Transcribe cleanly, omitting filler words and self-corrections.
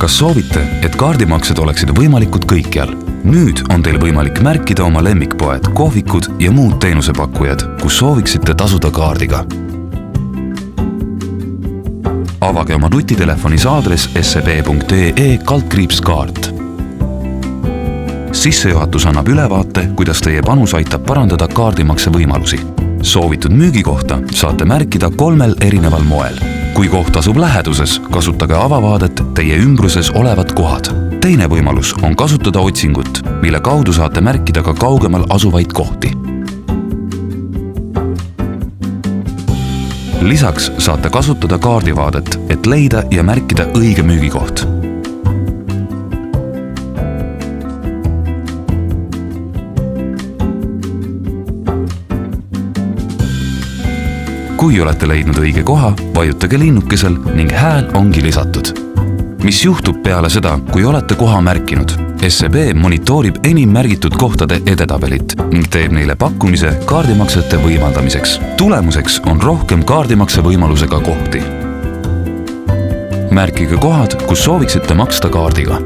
Kas soovite, et kaardimaksed oleksid võimalikud kõikjal? Nüüd on teil võimalik märkida oma lemmikpoed, kohvikud ja muud teenusepakkujad, kus sooviksite tasuda kaardiga. Avage oma nutitelefonis aadress seb.ee/kaart. Sissejuhatus annab ülevaate, kuidas teie panus aitab parandada kaardimakse võimalusi. Soovitud müügikohta saate märkida 3 erineval moel. Kui koht asub läheduses, kasutage avavaadet teie ümbruses olevad kohad. Teine võimalus on kasutada otsingut, mille kaudu saate märkida ka kaugemal asuvaid kohti. Lisaks saate kasutada kaardivaadet, et leida ja märkida õige müügikoht. Kui olete leidnud õige koha, vajutage linnukesel ning hääl ongi lisatud. Mis juhtub peale seda, kui olete koha märkinud? SEB monitoorib enim märgitud kohtade edetabelit ning teeb neile pakkumise kaardimaksete võimaldamiseks. Tulemuseks on rohkem kaardimakse võimalusega kohti. Märkige kohad, kus sooviksite maksta kaardiga.